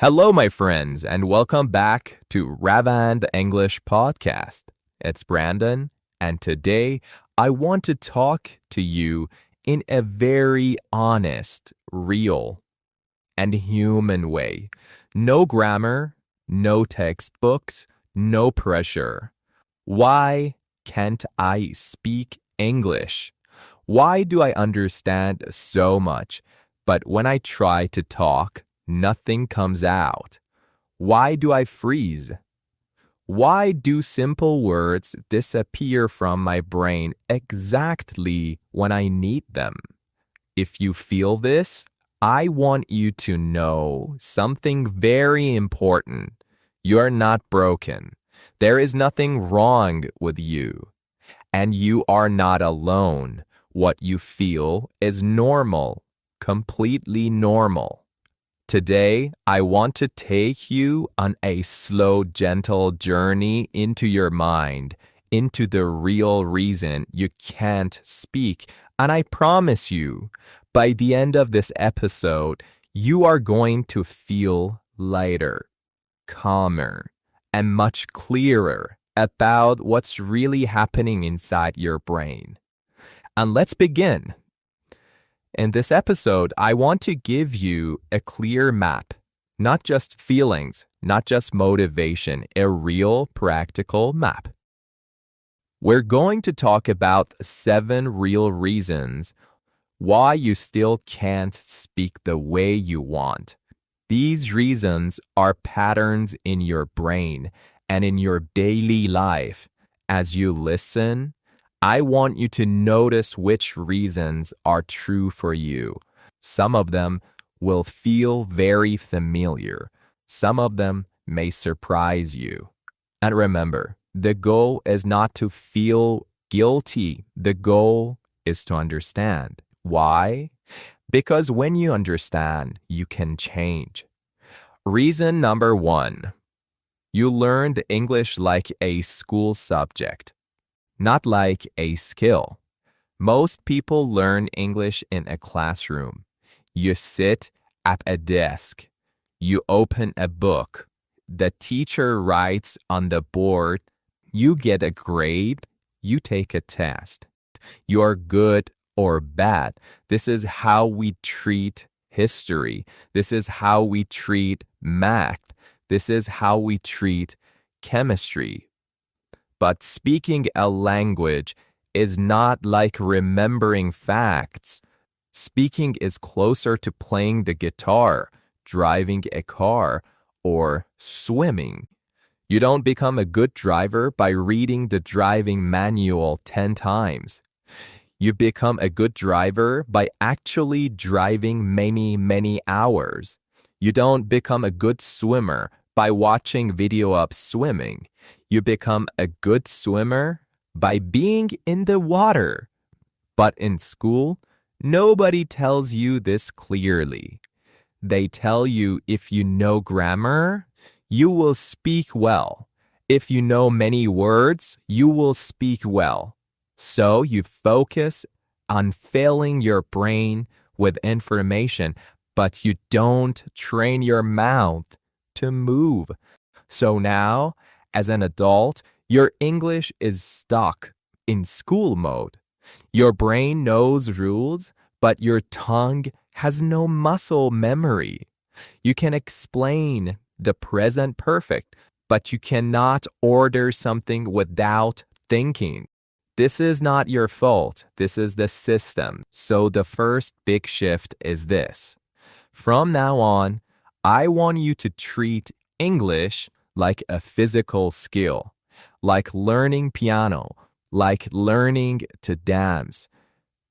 Hello, my friends, and welcome back to Ravand English Podcast. It's Brandon, and today I want to talk to you in a very honest, real, and human way. No grammar, no textbooks, no pressure. Why can't I speak English? Why do I understand so much, but when I try to talk, nothing comes out? Why do I freeze? Why do simple words disappear from my brain exactly when I need them? If you feel this, I want you to know something very important. You are not broken. There is nothing wrong with you. And you are not alone. What you feel is normal, completely normal. Today, I want to take you on a slow, gentle journey into your mind, into the real reason you can't speak. And I promise you, by the end of this episode, you are going to feel lighter, calmer, and much clearer about what's really happening inside your brain. And let's begin. In this episode, I want to give you a clear map, not just feelings, not just motivation, a real practical map. We're going to talk about 7 real reasons why you still can't speak the way you want. These reasons are patterns in your brain and in your daily life. As you listen, I want you to notice which reasons are true for you. Some of them will feel very familiar. Some of them may surprise you. And remember, the goal is not to feel guilty. The goal is to understand. Why? Because when you understand, you can change. Reason number 1. You learned English like a school subject, not like a skill. Most people learn English in a classroom. You sit at a desk. You open a book. The teacher writes on the board. You get a grade. You take a test. You're good or bad. This is how we treat history. This is how we treat math. This is how we treat chemistry. But speaking a language is not like remembering facts. Speaking is closer to playing the guitar, driving a car, or swimming. You don't become a good driver by reading the driving manual 10 times. You become a good driver by actually driving many, many hours. You don't become a good swimmer by watching video of swimming. You become a good swimmer by being in the water. But in school, nobody tells you this clearly. They tell you if you know grammar, you will speak well. If you know many words, you will speak well. So you focus on filling your brain with information, but you don't train your mouth to move. So now, as an adult, your English is stuck in school mode. Your brain knows rules, but your tongue has no muscle memory. You can explain the present perfect, but you cannot order something without thinking. This is not your fault. This is the system. So the first big shift is this. From now on, I want you to treat English like a physical skill, like learning piano, like learning to dance.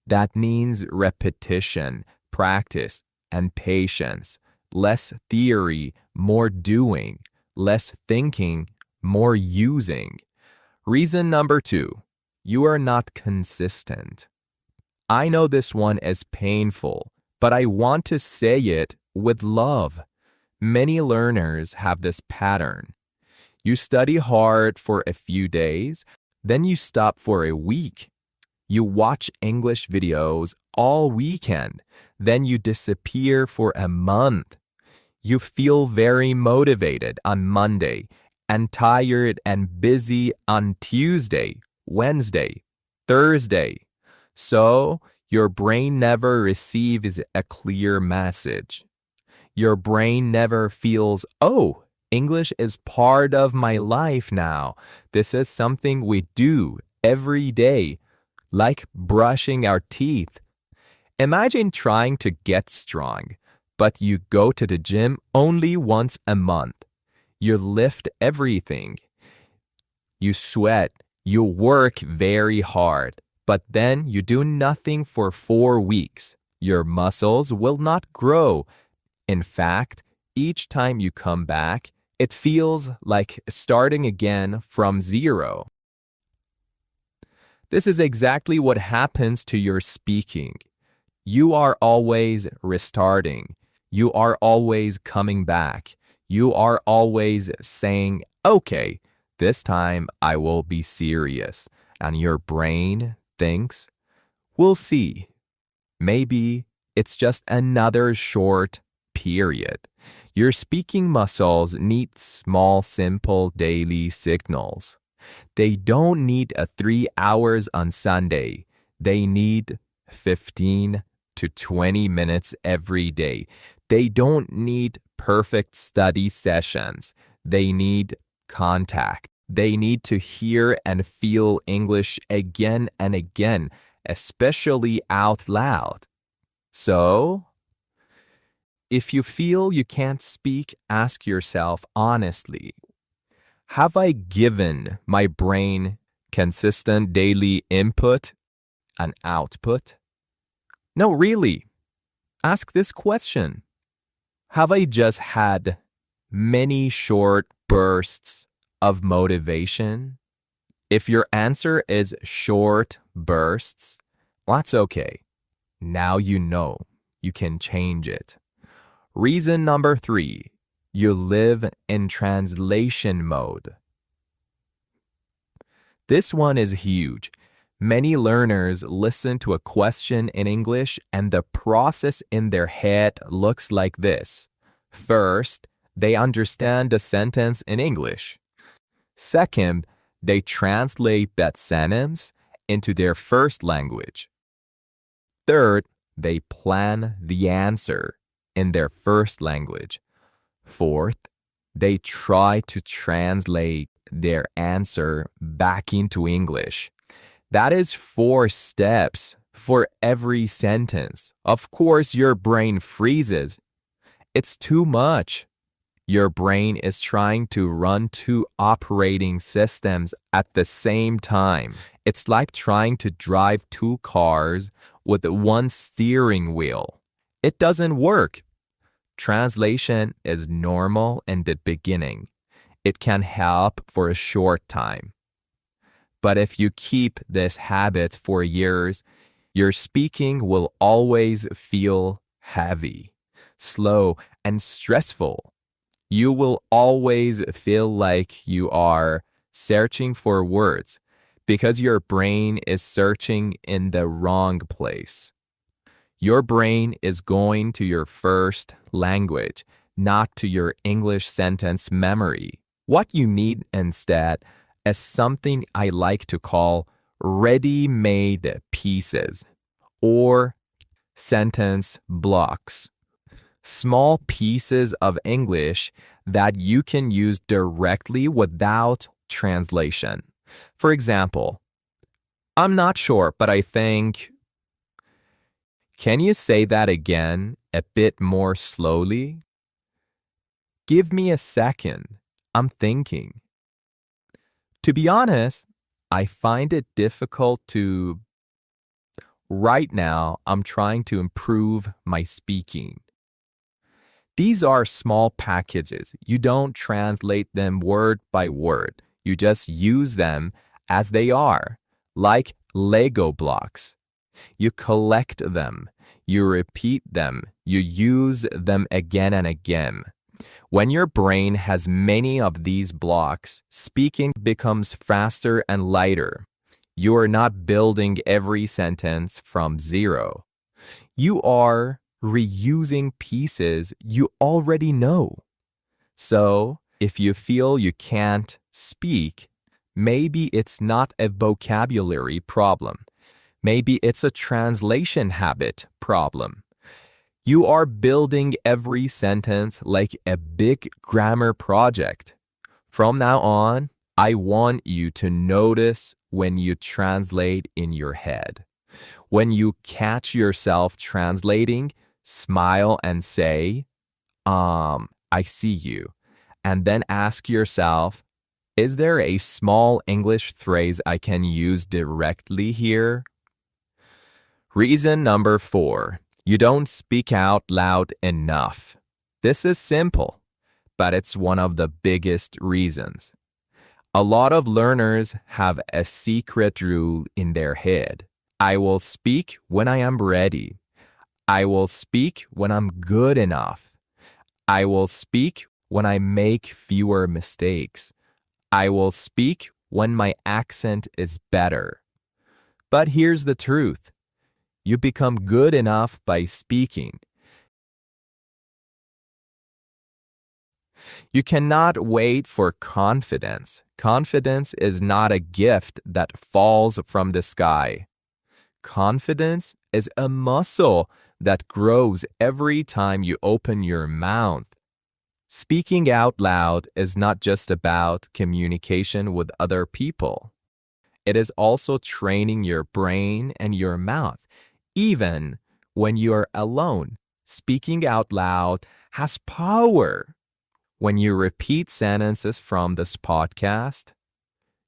That means repetition, practice, and patience. Less theory, more doing. Less thinking, more using. Reason number 2. You are not consistent. I know this one is painful, but I want to say it with love. Many learners have this pattern. You study hard for a few days, then you stop for a week. You watch English videos all weekend, then you disappear for a month. You feel very motivated on Monday and tired and busy on Tuesday, Wednesday, Thursday. So, your brain never receives a clear message. Your brain never feels, oh, English is part of my life now. This is something we do every day, like brushing our teeth. Imagine trying to get strong, but you go to the gym only once a month. You lift everything. You sweat. You work very hard, but then you do nothing for 4 weeks. Your muscles will not grow. In fact, each time you come back, it feels like starting again from zero. This is exactly what happens to your speaking. You are always restarting. You are always coming back. You are always saying, okay, this time I will be serious. And your brain thinks, we'll see. Maybe it's just another short period. Your speaking muscles need small, simple daily signals. They don't need 3 hours on Sunday. They need 15 to 20 minutes every day. They don't need perfect study sessions. They need contact. They need to hear and feel English again and again, especially out loud. So, if you feel you can't speak, ask yourself honestly, have I given my brain consistent daily input and output? No, really. Ask this question. Have I just had many short bursts of motivation? If your answer is short bursts, that's okay. Now you know you can change it. Reason number 3, you live in translation mode. This one is huge. Many learners listen to a question in English and the process in their head looks like this. First, they understand the sentence in English. Second, they translate that sentence into their first language. Third, they plan the answer in their first language. Fourth, they try to translate their answer back into English. That is 4 steps for every sentence. Of course, your brain freezes. It's too much. Your brain is trying to run 2 operating systems at the same time. It's like trying to drive 2 cars with 1 steering wheel. It doesn't work. Translation is normal in the beginning. It can help for a short time. But if you keep this habit for years, your speaking will always feel heavy, slow, and stressful. You will always feel like you are searching for words because your brain is searching in the wrong place. Your brain is going to your first language, not to your English sentence memory. What you need instead is something I like to call ready-made pieces or sentence blocks. Small pieces of English that you can use directly without translation. For example, I'm not sure, but I think... Can you say that again a bit more slowly? Give me a second. I'm thinking. To be honest, I find it difficult to... Right now, I'm trying to improve my speaking. These are small packages. You don't translate them word by word. You just use them as they are, like Lego blocks. You collect them, you repeat them, you use them again and again. When your brain has many of these blocks, speaking becomes faster and lighter. You are not building every sentence from zero. You are reusing pieces you already know. So, if you feel you can't speak, maybe it's not a vocabulary problem. Maybe it's a translation habit problem. You are building every sentence like a big grammar project. From now on, I want you to notice when you translate in your head. When you catch yourself translating, smile and say, I see you. And then ask yourself, is there a small English phrase I can use directly here? Reason number 4, you don't speak out loud enough. This is simple, but it's one of the biggest reasons. A lot of learners have a secret rule in their head. I will speak when I am ready. I will speak when I'm good enough. I will speak when I make fewer mistakes. I will speak when my accent is better. But here's the truth. You become good enough by speaking. You cannot wait for confidence. Confidence is not a gift that falls from the sky. Confidence is a muscle that grows every time you open your mouth. Speaking out loud is not just about communication with other people. It is also training your brain and your mouth. Even when you're alone, speaking out loud has power. When you repeat sentences from this podcast,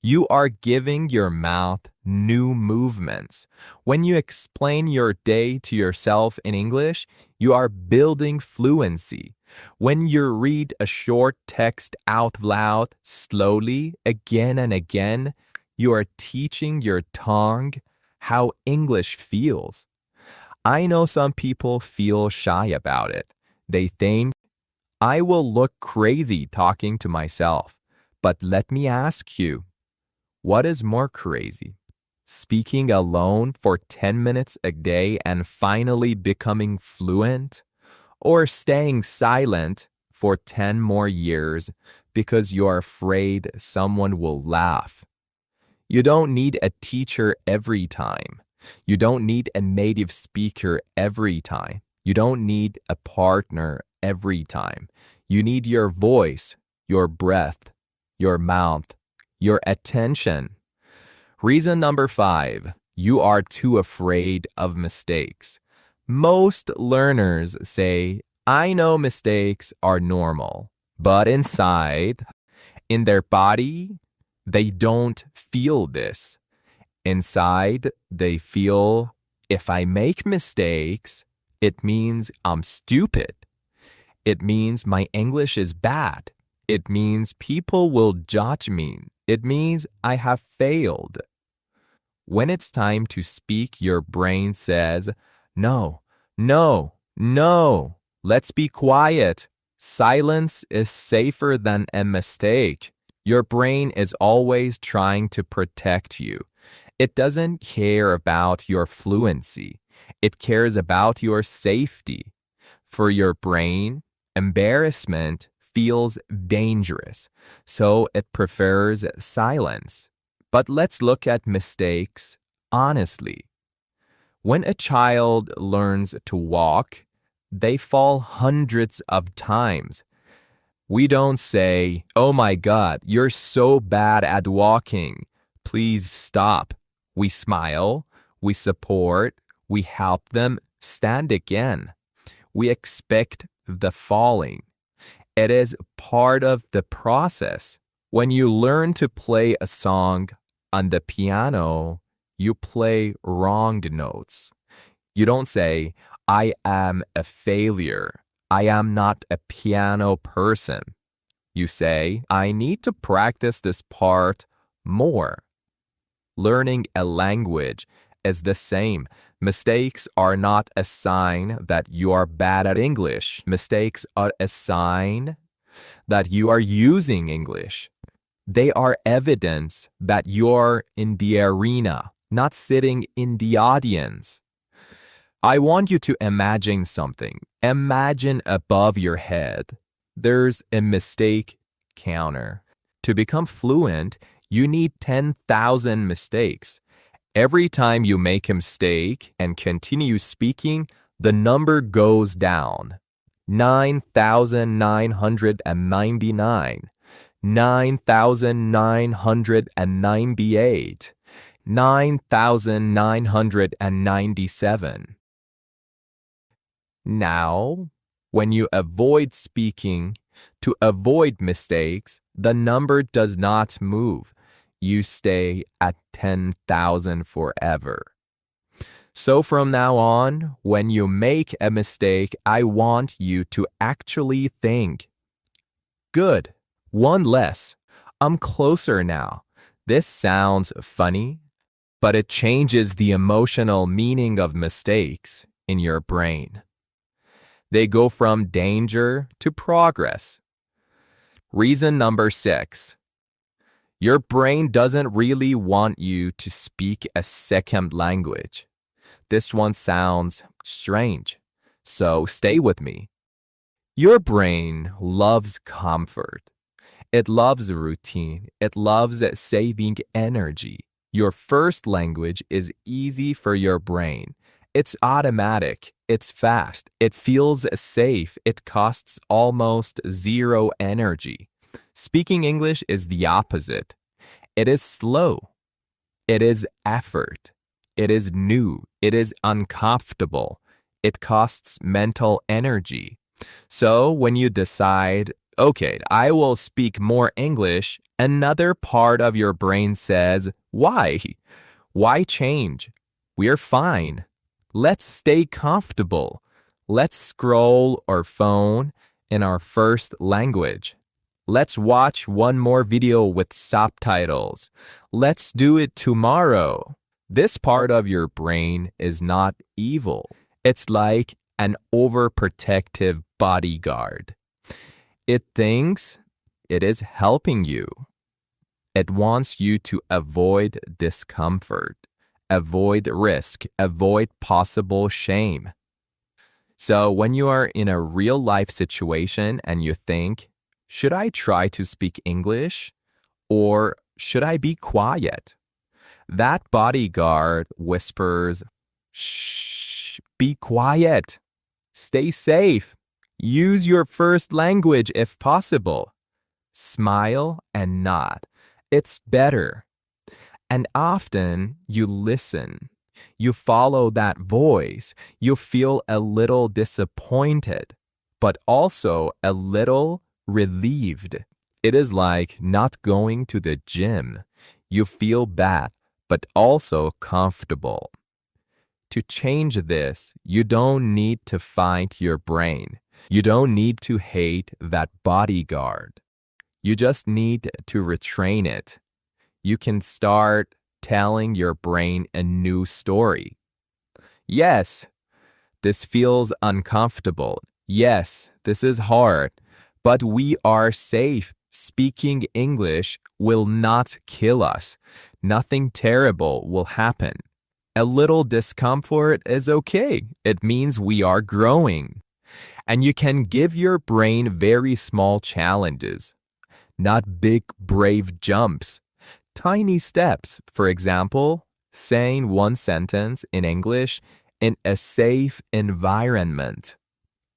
you are giving your mouth new movements. When you explain your day to yourself in English, you are building fluency. When you read a short text out loud slowly again and again, you are teaching your tongue how English feels. I know some people feel shy about it. They think, I will look crazy talking to myself. But let me ask you, what is more crazy? Speaking alone for 10 minutes a day and finally becoming fluent? Or staying silent for 10 more years because you're afraid someone will laugh? You don't need a teacher every time. You don't need a native speaker every time. You don't need a partner every time. You need your voice, your breath, your mouth, your attention. Reason number 5, you are too afraid of mistakes. Most learners say, I know mistakes are normal, but inside, in their body, they don't feel this. Inside, they feel, if I make mistakes, it means I'm stupid. It means my English is bad. It means people will judge me. It means I have failed. When it's time to speak, your brain says, no, no, no, let's be quiet. Silence is safer than a mistake. Your brain is always trying to protect you. It doesn't care about your fluency. It cares about your safety. For your brain, embarrassment feels dangerous, so it prefers silence. But let's look at mistakes honestly. When a child learns to walk, they fall hundreds of times. We don't say, oh my God, you're so bad at walking. Please stop. We smile, we support, we help them stand again. We expect the falling. It is part of the process. When you learn to play a song on the piano, you play wrong notes. You don't say, I am a failure. I am not a piano person. You say, I need to practice this part more. Learning a language is the same. Mistakes are not a sign that you are bad at English. Mistakes are a sign that you are using English. They are evidence that you're in the arena, not sitting in the audience. I want you to imagine something. Imagine above your head, there's a mistake counter. To become fluent, you need 10,000 mistakes. Every time you make a mistake and continue speaking, the number goes down. 9,999, 9,998, 9,997. Now, when you avoid speaking, to avoid mistakes, the number does not move. You stay at 10,000 forever. So from now on, when you make a mistake, I want you to actually think, good, one less. I'm closer now. This sounds funny, but it changes the emotional meaning of mistakes in your brain. They go from danger to progress. Reason number 6. Your brain doesn't really want you to speak a second language. This one sounds strange, so stay with me. Your brain loves comfort. It loves routine. It loves saving energy. Your first language is easy for your brain. It's automatic. It's fast. It feels safe. It costs almost zero energy. Speaking English is the opposite. It is slow. It is effort. It is new. It is uncomfortable. It costs mental energy. So when you decide, okay, I will speak more English, another part of your brain says, why? Why change? We're fine. Let's stay comfortable. Let's scroll our phone in our first language. Let's watch one more video with subtitles. Let's do it tomorrow. This part of your brain is not evil. It's like an overprotective bodyguard. It thinks it is helping you. It wants you to avoid discomfort, avoid risk, avoid possible shame. So when you are in a real life situation and you think, should I try to speak English or should I be quiet? That bodyguard whispers, shh, be quiet, stay safe, use your first language if possible. Smile and nod. It's better. And often you listen. You follow that voice. You feel a little disappointed, but also a little relieved. It is like not going to the gym. You feel bad, but also comfortable. To change this, you don't need to fight your brain. You don't need to hate that bodyguard. You just need to retrain it. You can start telling your brain a new story. Yes, this feels uncomfortable. Yes, this is hard, but we are safe. Speaking English will not kill us. Nothing terrible will happen. A little discomfort is okay. It means we are growing. And you can give your brain very small challenges, not big, brave jumps. Tiny steps, for example, saying one sentence in English in a safe environment,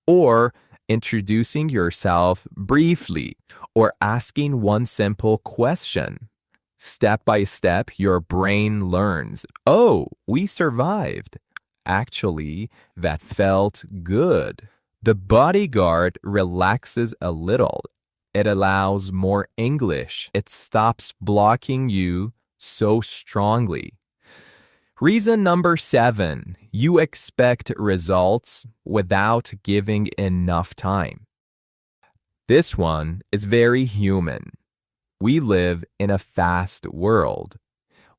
or introducing yourself briefly, or asking one simple question. Step by step, your brain learns, oh, we survived. Actually, that felt good. The bodyguard relaxes a little. It allows more English. It stops blocking you so strongly. Reason number 7, you expect results without giving enough time. This one is very human. We live in a fast world.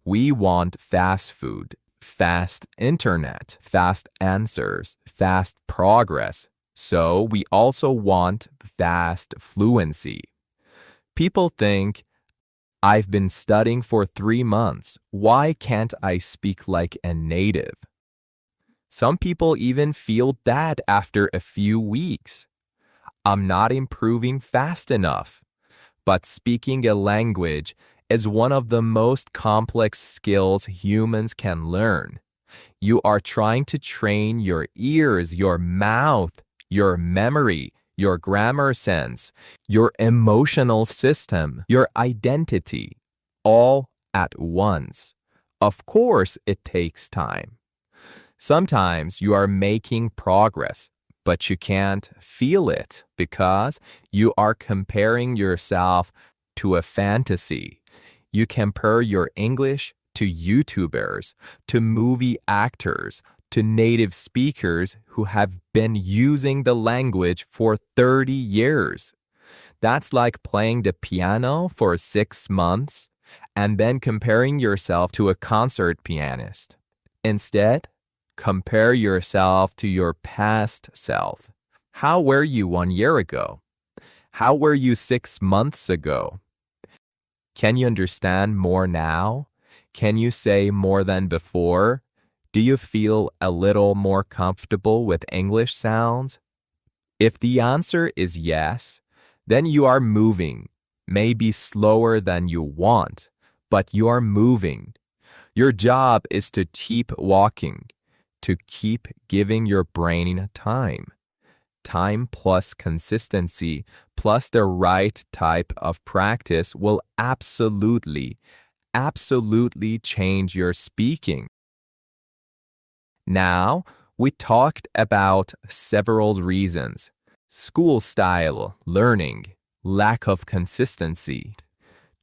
We want fast food, fast internet, fast answers, fast progress. So we also want fast fluency. People think, I've been studying for 3 months. Why can't I speak like a native? Some people even feel that after a few weeks. I'm not improving fast enough. But speaking a language is one of the most complex skills humans can learn. You are trying to train your ears, your mouth, your memory, your grammar sense, your emotional system, your identity, all at once. Of course, it takes time. Sometimes you are making progress, but you can't feel it because you are comparing yourself to a fantasy. You compare your English to YouTubers, to movie actors, to native speakers who have been using the language for 30 years. That's like playing the piano for 6 months and then comparing yourself to a concert pianist. Instead, compare yourself to your past self. How were you 1 year ago? How were you 6 months ago? Can you understand more now? Can you say more than before? Do you feel a little more comfortable with English sounds? If the answer is yes, then you are moving, maybe slower than you want, but you are moving. Your job is to keep walking, to keep giving your brain time. Time plus consistency plus the right type of practice will absolutely change your speaking. Now, we talked about several reasons: school style, learning, lack of consistency,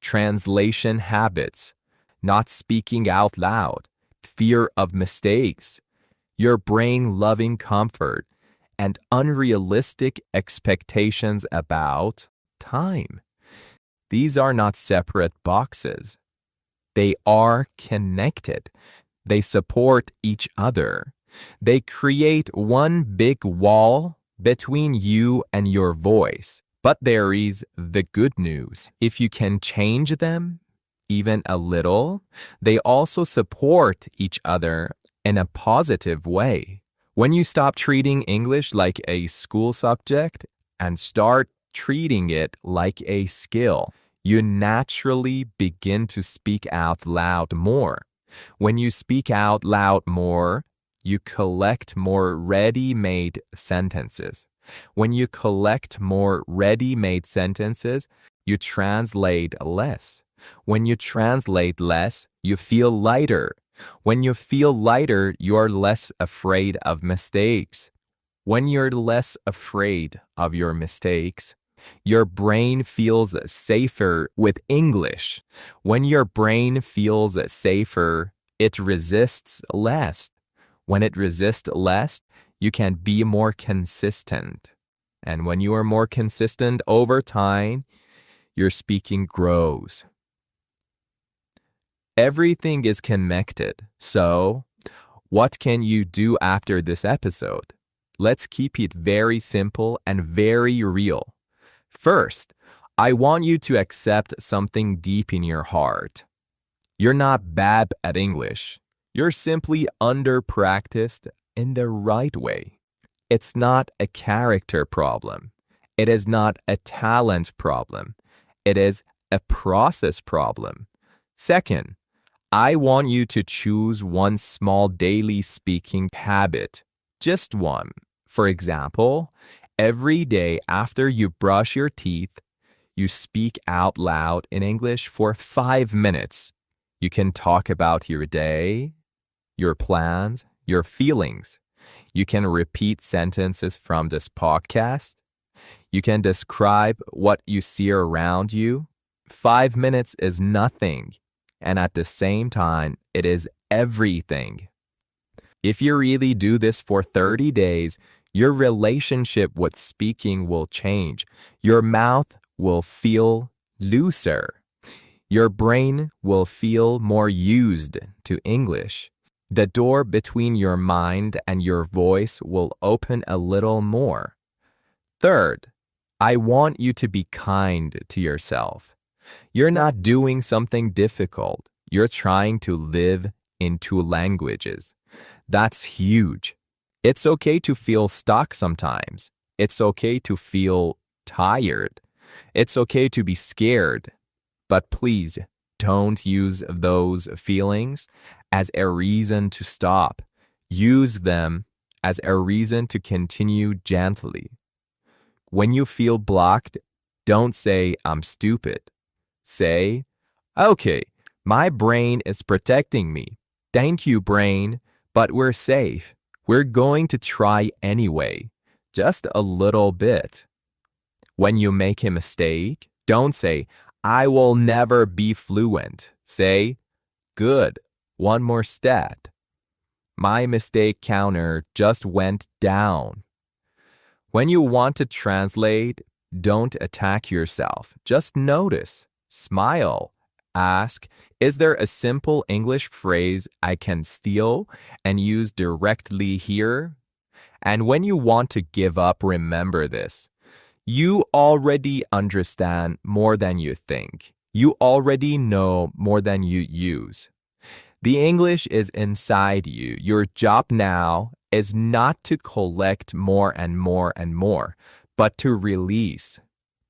translation habits, not speaking out loud, fear of mistakes, your brain loving comfort, and unrealistic expectations about time. These are not separate boxes. They are connected. They support each other. They create one big wall between you and your voice. But there is the good news. If you can change them, even a little, they also support each other in a positive way. When you stop treating English like a school subject and start treating it like a skill, you naturally begin to speak out loud more. When you speak out loud more, you collect more ready-made sentences. When you collect more ready-made sentences, you translate less. When you translate less, you feel lighter. When you feel lighter, you're less afraid of mistakes. When you're less afraid of your mistakes, your brain feels safer with English. When your brain feels safer, it resists less. When it resists less, you can be more consistent. And when you are more consistent over time, your speaking grows. Everything is connected. So, what can you do after this episode? Let's keep it very simple and very real. First, I want you to accept something deep in your heart. You're not bad at English. You're simply under-practiced in the right way. It's not a character problem. It is not a talent problem. It is a process problem. Second, I want you to choose one small daily speaking habit. Just one. For example, every day after you brush your teeth, you speak out loud in English for 5 minutes. You can talk about your day, your plans, your feelings. You can repeat sentences from this podcast. You can describe what you see around you. 5 minutes is nothing, and at the same time, it is everything. If you really do this for 30 days, your relationship with speaking will change. Your mouth will feel looser. Your brain will feel more used to English. The door between your mind and your voice will open a little more. Third, I want you to be kind to yourself. You're not doing something difficult. You're trying to live in 2 languages. That's huge. It's okay to feel stuck sometimes. It's okay to feel tired. It's okay to be scared. But please don't use those feelings as a reason to stop. Use them as a reason to continue gently. When you feel blocked, don't say, I'm stupid. Say, okay, my brain is protecting me. Thank you, brain, but we're safe. We're going to try anyway, just a little bit. When you make a mistake, don't say, I will never be fluent. Say, good, one more step. My mistake counter just went down. When you want to translate, don't attack yourself. Just notice, smile, ask, is there a simple English phrase I can steal and use directly here? And when you want to give up, remember this. You already understand more than you think. You already know more than you use. The English is inside you. Your job now is not to collect more and more and more, but to release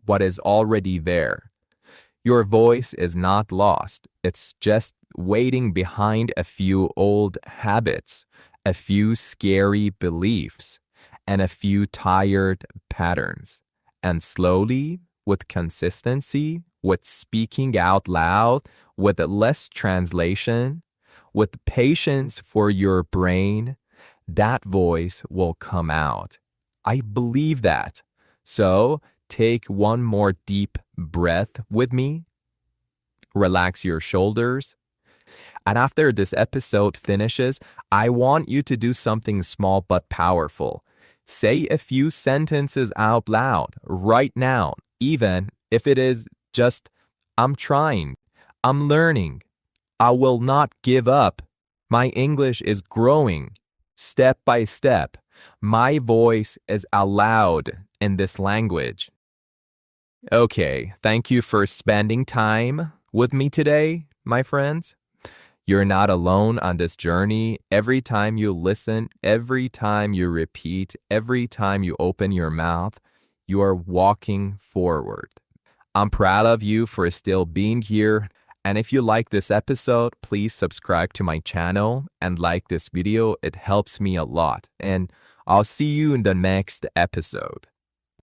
what is already there. Your voice is not lost. It's just waiting behind a few old habits, a few scary beliefs, and a few tired patterns. And slowly, with consistency, with speaking out loud, with less translation, with patience for your brain, that voice will come out. I believe that. So take one more deep breath with me. Relax your shoulders. And after this episode finishes, I want you to do something small but powerful. Say a few sentences out loud right now, even if it is just, I'm trying, I'm learning, I will not give up, my English is growing, step by step, my voice is allowed in this language. Okay, thank you for spending time with me today, my friends. You're not alone on this journey. Every time you listen, every time you repeat, every time you open your mouth, you are walking forward. I'm proud of you for still being here. And if you like this episode, please subscribe to my channel and like this video. It helps me a lot. And I'll see you in the next episode.